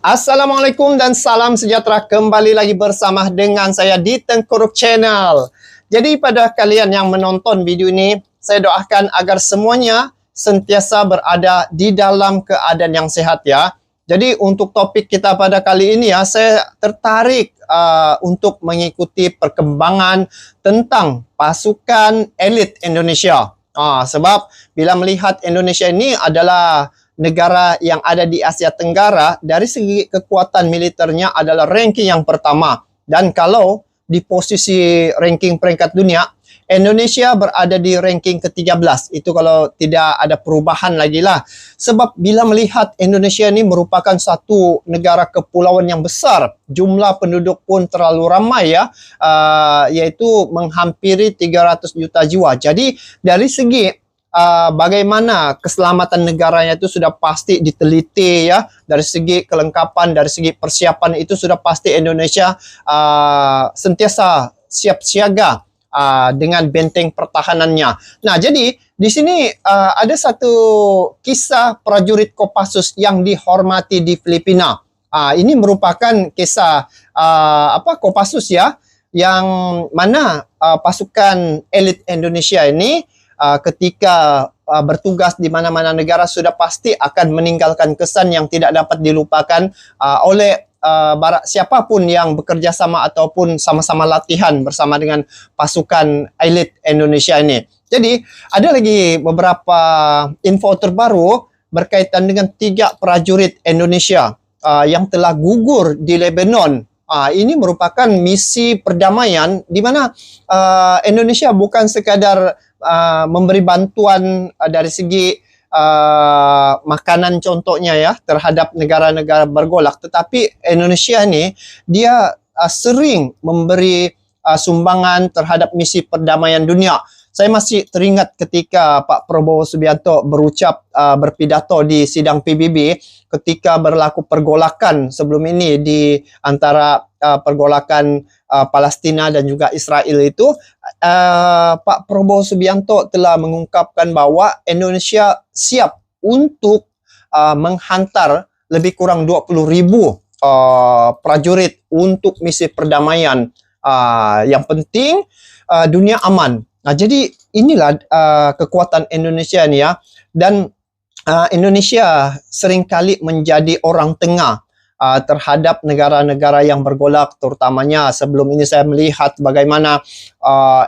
Assalamualaikum dan salam sejahtera, kembali lagi bersama dengan saya di Tengkuruk Channel. Jadi pada kalian yang menonton video ini, saya doakan agar semuanya sentiasa berada di dalam keadaan yang sehat ya. Jadi untuk topik kita pada kali ini ya, saya tertarik untuk mengikuti perkembangan tentang pasukan elit Indonesia. Sebab bila melihat Indonesia ini adalah negara yang ada di Asia Tenggara, dari segi kekuatan militernya adalah ranking yang pertama. Dan kalau di posisi ranking peringkat dunia, Indonesia berada di ranking ke-13. Itu kalau tidak ada perubahan lagi lah. Sebab bila melihat Indonesia ini merupakan satu negara kepulauan yang besar, jumlah penduduk pun terlalu ramai ya, yaitu menghampiri 300 juta jiwa. Jadi dari segi bagaimana keselamatan negaranya itu sudah pasti diteliti ya, dari segi kelengkapan, dari segi persiapan itu sudah pasti Indonesia sentiasa siap siaga dengan benteng pertahanannya. Nah, jadi di sini ada satu kisah prajurit Kopassus yang dihormati di Filipina. Ini merupakan kisah Kopassus ya, yang mana pasukan elit Indonesia ini ketika bertugas di mana-mana negara sudah pasti akan meninggalkan kesan yang tidak dapat dilupakan oleh siapapun yang bekerja sama ataupun sama-sama latihan bersama dengan pasukan elit Indonesia ini. Jadi ada lagi beberapa info terbaru berkaitan dengan 3 prajurit Indonesia yang telah gugur di Lebanon. Ini merupakan misi perdamaian di mana Indonesia bukan sekadar memberi bantuan dari segi makanan contohnya ya terhadap negara-negara bergolak, tetapi Indonesia ini dia sering memberi sumbangan terhadap misi perdamaian dunia. Saya masih teringat ketika Pak Prabowo Subianto berpidato di sidang PBB ketika berlaku pergolakan sebelum ini di antara pergolakan Palestina dan juga Israel itu, Pak Prabowo Subianto telah mengungkapkan bahwa Indonesia siap untuk menghantar lebih kurang 20.000 prajurit untuk misi perdamaian. Yang penting dunia aman. Nah, jadi inilah kekuatan Indonesia ini ya, dan Indonesia seringkali menjadi orang tengah terhadap negara-negara yang bergolak, terutamanya sebelum ini saya melihat bagaimana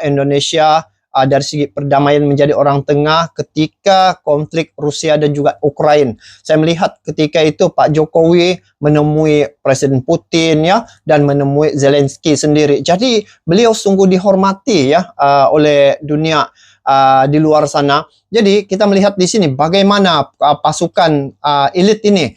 Indonesia dari segi perdamaian menjadi orang tengah ketika konflik Rusia dan juga Ukraina. Saya melihat ketika itu Pak Jokowi menemui Presiden Putin ya, dan menemui Zelensky sendiri. Jadi beliau sungguh dihormati ya oleh dunia di luar sana. Jadi kita melihat di sini bagaimana pasukan elit ini,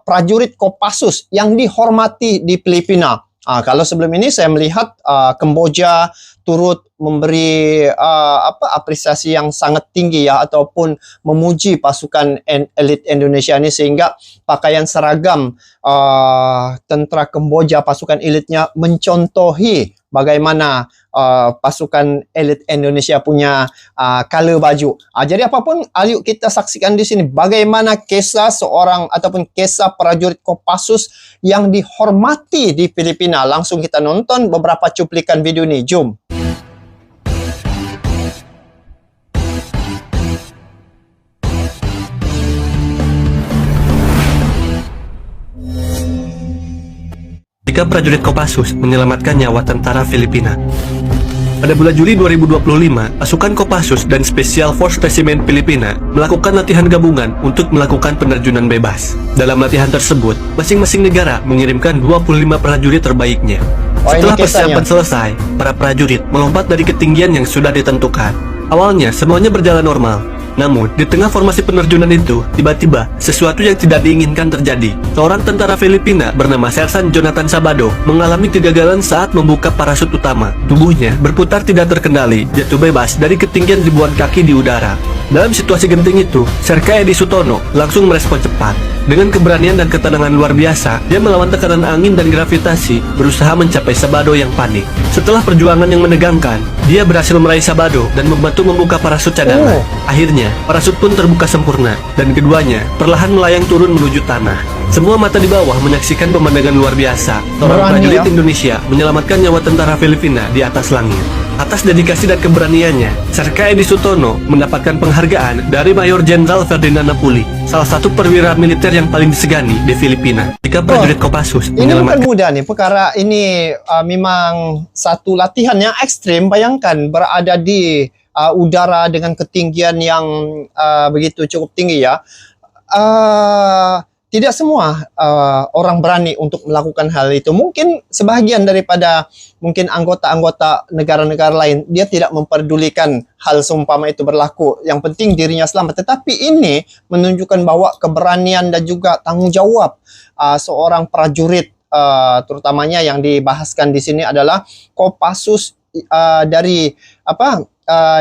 prajurit Kopassus yang dihormati di Filipina. Kalau sebelum ini saya melihat Kamboja turut memberi apresiasi yang sangat tinggi ya, ataupun memuji pasukan elit Indonesia ini, sehingga pakaian seragam tentara Kamboja pasukan elitnya mencontohi bagaimana pasukan elit Indonesia punya color baju. Jadi apapun, ayo kita saksikan di sini bagaimana kisah seorang ataupun kisah prajurit Kopassus yang dihormati di Filipina. Langsung kita nonton beberapa cuplikan video ini. Jom. Tiga prajurit Kopassus menyelamatkan nyawa tentara Filipina. Pada bulan Juli 2025, pasukan Kopassus dan Special Force Specimen Filipina melakukan latihan gabungan untuk melakukan penerjunan bebas. Dalam latihan tersebut, masing-masing negara mengirimkan 25 prajurit terbaiknya. Setelah persiapan selesai, para prajurit melompat dari ketinggian yang sudah ditentukan. Awalnya, semuanya berjalan normal. Namun, di tengah formasi penerjunan itu, tiba-tiba sesuatu yang tidak diinginkan terjadi. Seorang tentara Filipina bernama Sersan Jonathan Sabado mengalami kegagalan saat membuka parasut utama. Tubuhnya berputar tidak terkendali, jatuh bebas dari ketinggian ribuan kaki di udara. Dalam situasi genting itu, Serka Edi Sutono langsung merespon cepat. Dengan keberanian dan ketenangan luar biasa, dia melawan tekanan angin dan gravitasi, berusaha mencapai Sabado yang panik. Setelah perjuangan yang menegangkan, dia berhasil meraih Sabado dan membantu membuka parasut cadangan. Akhirnya, parasut pun terbuka sempurna, dan keduanya perlahan melayang turun menuju tanah. Semua mata di bawah menyaksikan pemandangan luar biasa. Seorang Berani, prajurit ya. Indonesia menyelamatkan nyawa tentara Filipina di atas langit. Atas dedikasi dan keberaniannya, Serka Edi Sutono mendapatkan penghargaan dari Mayor Jenderal Ferdinand Napoli, salah satu perwira militer yang paling disegani di Filipina. Jika prajurit Kopassus Ini bukan menyelamatkan mudah nih, perkara ini memang satu latihan yang ekstrim. Bayangkan berada di udara dengan ketinggian yang begitu cukup tinggi ya. Tidak semua orang berani untuk melakukan hal itu. Mungkin sebahagian daripada mungkin anggota-anggota negara-negara lain, dia tidak memperdulikan hal seumpama itu berlaku. Yang penting dirinya selamat. Tetapi ini menunjukkan bahwa keberanian dan juga tanggung jawab seorang prajurit, terutamanya yang dibahaskan di sini adalah Kopassus dari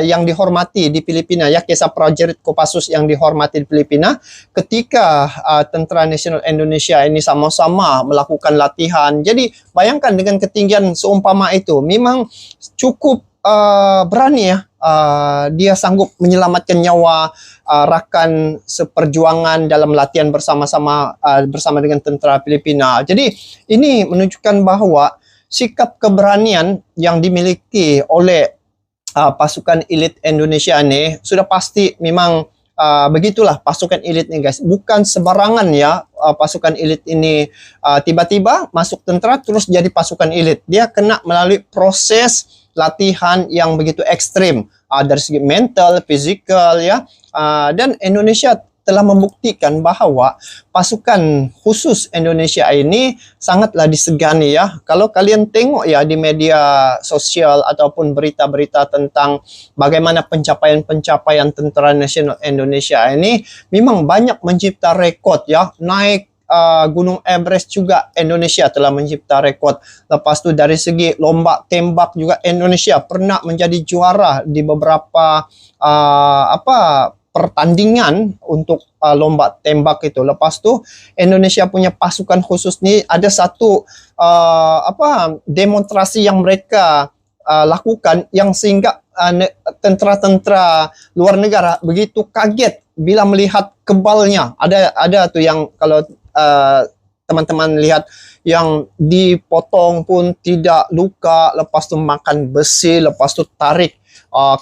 yang dihormati di Filipina, ya, kisah prajurit Kopassus yang dihormati di Filipina ketika Tentara Nasional Indonesia ini sama-sama melakukan latihan. Jadi bayangkan dengan ketinggian seumpama itu, memang cukup berani ya. Dia sanggup menyelamatkan nyawa rakan seperjuangan dalam latihan bersama-sama bersama dengan tentara Filipina. Jadi ini menunjukkan bahwa sikap keberanian yang dimiliki oleh pasukan elit Indonesia ini sudah pasti memang begitulah pasukan elit ini, guys. Bukan sembarangan ya pasukan elit ini tiba-tiba masuk tentara terus jadi pasukan elit. Dia kena melalui proses latihan yang begitu ekstrim dari segi mental, fisikal ya. Dan Indonesia telah membuktikan bahwa pasukan khusus Indonesia ini sangatlah disegani ya. Kalau kalian tengok ya di media sosial ataupun berita-berita tentang bagaimana pencapaian-pencapaian Tentara Nasional Indonesia ini, memang banyak mencipta rekod ya. Naik Gunung Everest juga Indonesia telah mencipta rekod. Lepas tu dari segi lomba tembak juga Indonesia pernah menjadi juara di beberapa pertandingan untuk lomba tembak itu. Lepas tu Indonesia punya pasukan khusus ni ada satu demonstrasi yang mereka lakukan yang sehingga tentera-tentera luar negara begitu kaget bila melihat kebalnya. Ada tu yang kalau teman-teman lihat yang dipotong pun tidak luka, lepas tu makan besi, lepas tu tarik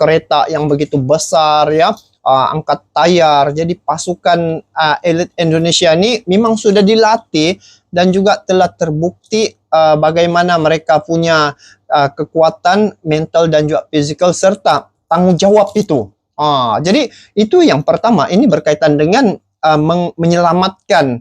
kereta yang begitu besar ya. Angkat tayar. Jadi pasukan elit Indonesia ini memang sudah dilatih dan juga telah terbukti bagaimana mereka punya kekuatan mental dan juga fisikal serta tanggung jawab itu. Jadi itu yang pertama, ini berkaitan dengan menyelamatkan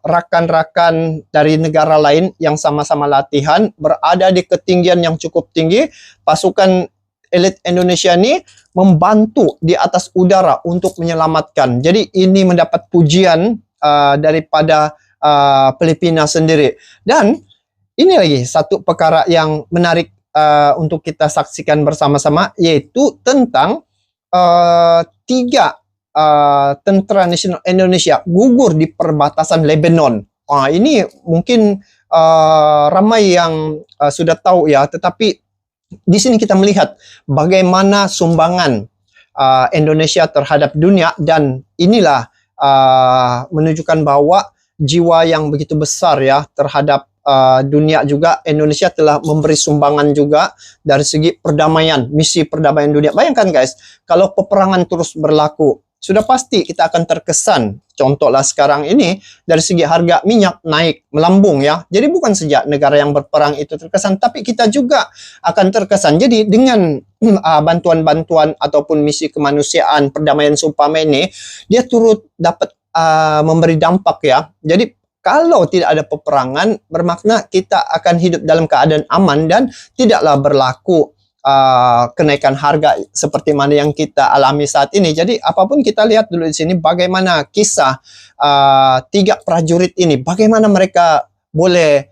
rakan-rakan dari negara lain yang sama-sama latihan berada di ketinggian yang cukup tinggi. Pasukan elit Indonesia ini membantu di atas udara untuk menyelamatkan. Jadi ini mendapat pujian daripada Filipina sendiri. Dan ini lagi satu perkara yang menarik untuk kita saksikan bersama-sama, yaitu tentang 3 Tentara Nasional Indonesia gugur di perbatasan Lebanon. Ini mungkin ramai yang sudah tahu ya, tetapi di sini kita melihat bagaimana sumbangan Indonesia terhadap dunia, dan inilah menunjukkan bahwa jiwa yang begitu besar ya terhadap dunia juga. Indonesia telah memberi sumbangan juga dari segi perdamaian, misi perdamaian dunia. Bayangkan guys, kalau peperangan terus berlaku, sudah pasti kita akan terkesan. Contohlah sekarang ini dari segi harga minyak naik melambung ya. Jadi bukan saja negara yang berperang itu terkesan, tapi kita juga akan terkesan. Jadi dengan bantuan-bantuan ataupun misi kemanusiaan perdamaian seumpama ini, dia turut dapat memberi dampak ya. Jadi kalau tidak ada peperangan, bermakna kita akan hidup dalam keadaan aman dan tidaklah berlaku kenaikan harga seperti mana yang kita alami saat ini. Jadi apapun kita lihat dulu di sini bagaimana kisah 3 prajurit ini, bagaimana mereka boleh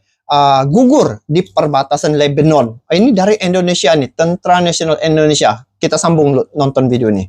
gugur di perbatasan Lebanon. Ini dari Indonesia nih, Tentara Nasional Indonesia. Kita sambung nonton video ini.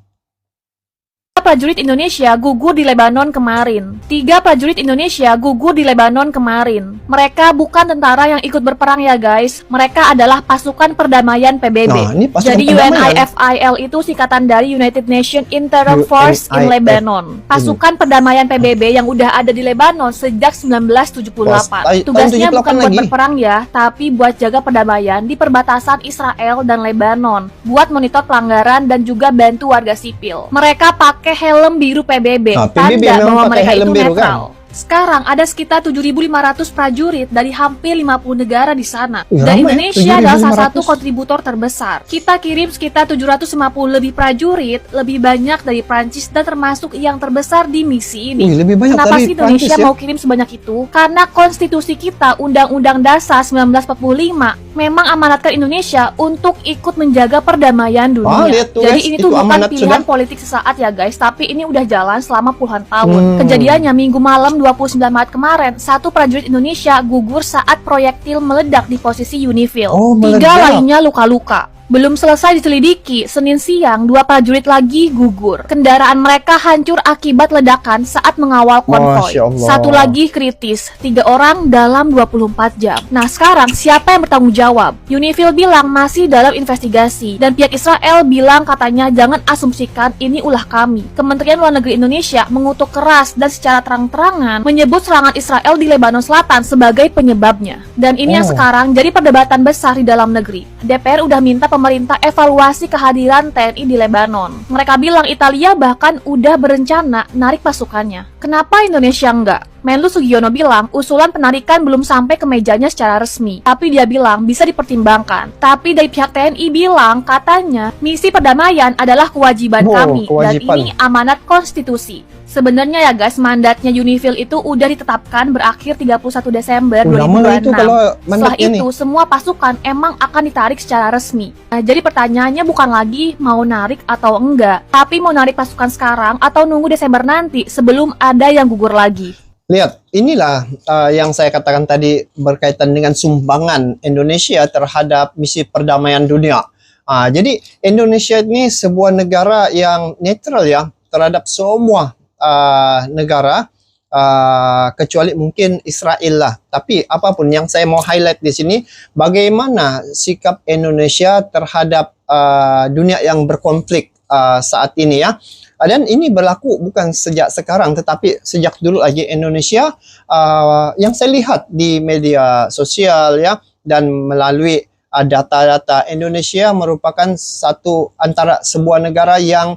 prajurit Indonesia gugur di Lebanon kemarin. 3 prajurit Indonesia gugur di Lebanon kemarin. Mereka bukan tentara yang ikut berperang ya guys. Mereka adalah pasukan perdamaian PBB. Nah, ini pasukan Jadi perdamaian. UNIFIL itu singkatan dari United Nations Interim Force in UNIFIL. Lebanon. Pasukan perdamaian PBB yang udah ada di Lebanon sejak 1978. Tugasnya bukan buat berperang ya, tapi buat jaga perdamaian di perbatasan Israel dan Lebanon, buat monitor pelanggaran dan juga bantu warga sipil. Mereka pakai helm biru PBB, Nah, PBB tanda memang bahwa pakai mereka helm itu biru, netral. Sekarang ada sekitar 7.500 prajurit dari hampir 50 negara di sana. Dan Ramai, Indonesia adalah salah 7.500. satu kontributor terbesar. Kita kirim sekitar 750 lebih prajurit, lebih banyak dari Prancis dan termasuk yang terbesar di misi ini. Lebih banyak Kenapa dari sih Indonesia Prancis, ya? mau kirim sebanyak itu? Karena konstitusi kita, Undang-Undang Dasar 1945, memang amanatkan Indonesia untuk ikut menjaga perdamaian dunia. Lihat tuh, Jadi guys, ini itu tuh bukan amanat pilihan sudah. politik sesaat ya guys, tapi ini udah jalan selama puluhan tahun. Kejadiannya Minggu malam 29 Maret kemarin, satu prajurit Indonesia gugur saat proyektil meledak di posisi Unifil. 3 meledak. lainnya luka-luka. Belum selesai diselidiki, Senin siang 2 prajurit lagi gugur. Kendaraan mereka hancur akibat ledakan saat mengawal konvoi. Masya Allah. 1 lagi kritis, 3 orang dalam 24 jam. Nah sekarang siapa yang bertanggung jawab? Unifil bilang masih dalam investigasi, dan pihak Israel bilang katanya jangan asumsikan ini ulah kami. Kementerian Luar Negeri Indonesia mengutuk keras dan secara terang-terangan menyebut serangan Israel di Lebanon Selatan sebagai penyebabnya. Dan ini yang sekarang jadi perdebatan besar di dalam negeri. DPR udah minta pemerintah evaluasi kehadiran TNI di Lebanon. Mereka bilang Italia bahkan udah berencana narik pasukannya. Kenapa Indonesia enggak? Menlu Sugiono bilang usulan penarikan belum sampai ke mejanya secara resmi, tapi dia bilang bisa dipertimbangkan. Tapi dari pihak TNI bilang katanya misi perdamaian adalah kewajiban kami dan ini amanat konstitusi. Sebenarnya ya guys, mandatnya Unifil itu udah ditetapkan berakhir 31 Desember 2026. Setelah itu, semua pasukan emang akan ditarik secara resmi. Nah, jadi pertanyaannya bukan lagi mau narik atau enggak, tapi mau narik pasukan sekarang atau nunggu Desember nanti sebelum ada yang gugur lagi. Lihat, inilah yang saya katakan tadi berkaitan dengan sumbangan Indonesia terhadap misi perdamaian dunia. Jadi Indonesia ini sebuah negara yang netral ya terhadap semua negara kecuali mungkin Israel lah. Tapi apapun yang saya mau highlight di sini, bagaimana sikap Indonesia terhadap dunia yang berkonflik saat ini ya. Dan ini berlaku bukan sejak sekarang, tetapi sejak dulu lagi Indonesia yang saya lihat di media sosial ya, dan melalui data-data, Indonesia merupakan satu antara sebuah negara yang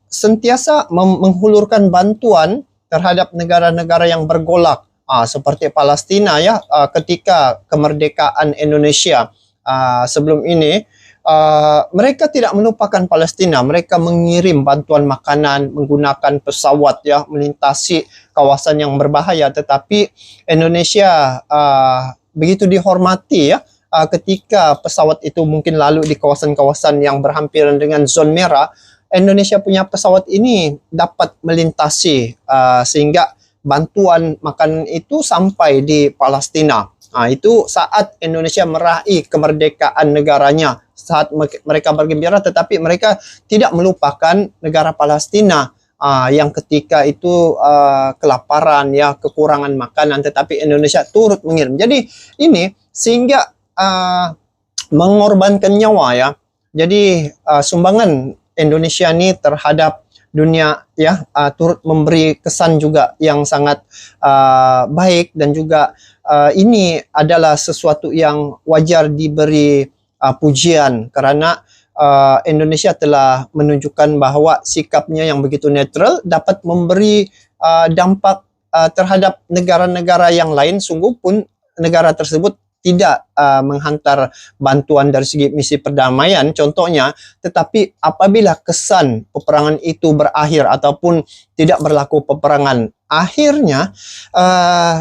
sentiasa menghulurkan bantuan terhadap negara-negara yang bergolak seperti Palestina ya. Ketika kemerdekaan Indonesia sebelum ini, mereka tidak melupakan Palestina. Mereka mengirim bantuan makanan menggunakan pesawat ya, melintasi kawasan yang berbahaya. Tetapi Indonesia begitu dihormati ya, ketika pesawat itu mungkin lalu di kawasan-kawasan yang berhampiran dengan zon merah, Indonesia punya pesawat ini dapat melintasi sehingga bantuan makanan itu sampai di Palestina. Itu saat Indonesia meraih kemerdekaan negaranya, saat mereka bergembira, tetapi mereka tidak melupakan negara Palestina yang ketika itu kelaparan ya, kekurangan makanan, tetapi Indonesia turut mengirim. Jadi ini sehingga mengorbankan nyawa ya. Jadi sumbangan Indonesia ini terhadap dunia ya turut memberi kesan juga yang sangat baik, dan juga ini adalah sesuatu yang wajar diberi pujian karena Indonesia telah menunjukkan bahwa sikapnya yang begitu netral dapat memberi dampak terhadap negara-negara yang lain. Sungguh pun negara tersebut tidak menghantar bantuan dari segi misi perdamaian contohnya, tetapi apabila kesan peperangan itu berakhir ataupun tidak berlaku peperangan, akhirnya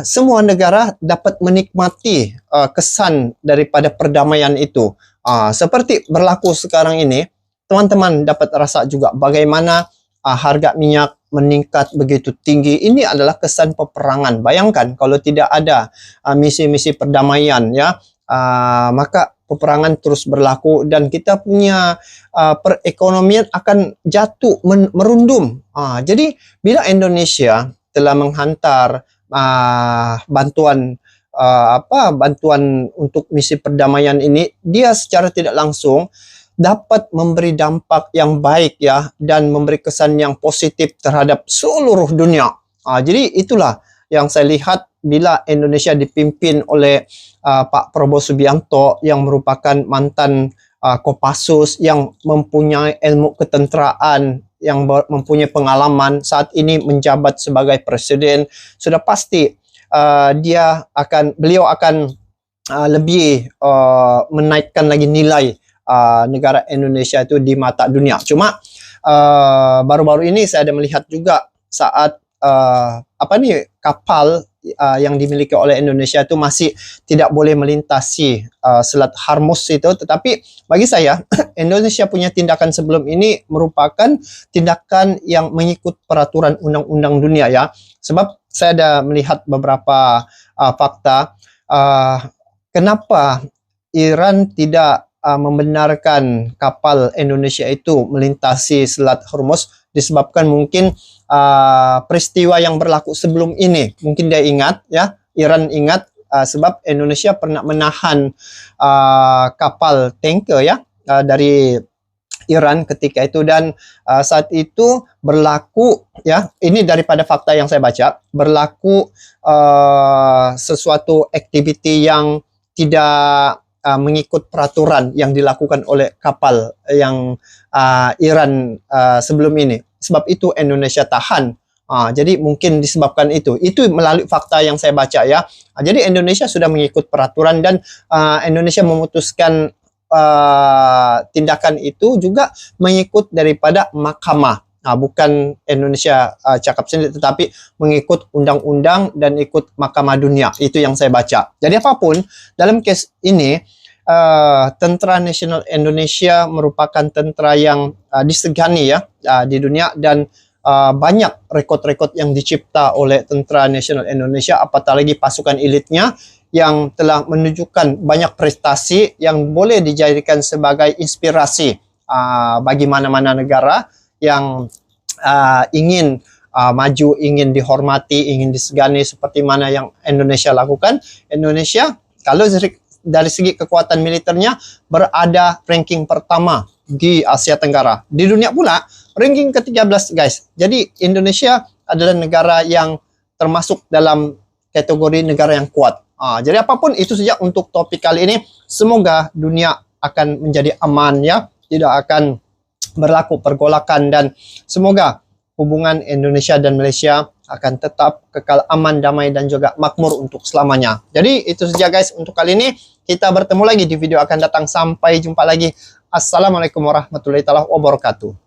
semua negara dapat menikmati kesan daripada perdamaian itu. Seperti berlaku sekarang ini, teman-teman dapat rasa juga bagaimana harga minyak meningkat begitu tinggi. Ini adalah kesan peperangan. Bayangkan kalau tidak ada misi-misi perdamaian ya, maka peperangan terus berlaku dan kita punya perekonomian akan jatuh, merundum. Jadi bila Indonesia telah menghantar bantuan bantuan untuk misi perdamaian ini, dia secara tidak langsung dapat memberi dampak yang baik ya, dan memberi kesan yang positif terhadap seluruh dunia. Jadi itulah yang saya lihat bila Indonesia dipimpin oleh Pak Prabowo Subianto yang merupakan mantan Kopassus, yang mempunyai ilmu ketenteraan, yang mempunyai pengalaman, saat ini menjabat sebagai presiden. Sudah pasti beliau akan lebih menaikkan lagi nilai negara Indonesia itu di mata dunia. Cuma baru-baru ini saya ada melihat juga saat kapal yang dimiliki oleh Indonesia itu masih tidak boleh melintasi Selat Hormuz itu. Tetapi bagi saya Indonesia punya tindakan sebelum ini merupakan tindakan yang mengikut peraturan undang-undang dunia ya. Sebab saya ada melihat beberapa fakta kenapa Iran tidak membenarkan kapal Indonesia itu melintasi Selat Hormuz, disebabkan mungkin peristiwa yang berlaku sebelum ini. Mungkin dia ingat ya, Iran ingat sebab Indonesia pernah menahan kapal tanker ya dari Iran ketika itu, dan saat itu berlaku ya, ini daripada fakta yang saya baca, berlaku sesuatu aktiviti yang tidak mengikut peraturan yang dilakukan oleh kapal yang Iran sebelum ini. Sebab itu Indonesia tahan. Jadi mungkin disebabkan itu melalui fakta yang saya baca ya. Jadi Indonesia sudah mengikut peraturan, dan Indonesia memutuskan tindakan itu juga mengikut daripada mahkamah. Bukan Indonesia cakap sendiri, tetapi mengikut undang-undang dan ikut mahkamah dunia. Itu yang saya baca. Jadi apapun, dalam kes ini Tentara Nasional Indonesia merupakan tentara yang disegani ya di dunia, dan banyak rekod-rekod yang dicipta oleh Tentara Nasional Indonesia, apatah lagi pasukan elitnya yang telah menunjukkan banyak prestasi yang boleh dijadikan sebagai inspirasi bagi mana-mana negara yang ingin maju, ingin dihormati, ingin disegani seperti mana yang Indonesia lakukan. Indonesia kalau dari segi kekuatan militernya berada ranking pertama di Asia Tenggara. Di dunia pula ranking ke-13 guys. Jadi Indonesia adalah negara yang termasuk dalam kategori negara yang kuat. Jadi apapun itu saja untuk topik kali ini. Semoga dunia akan menjadi aman ya, tidak akan berlaku pergolakan, dan semoga hubungan Indonesia dan Malaysia akan tetap kekal aman, damai, dan juga makmur untuk selamanya. Jadi itu saja guys untuk kali ini. Kita bertemu lagi di video akan datang. Sampai jumpa lagi. Assalamualaikum warahmatullahi wabarakatuh.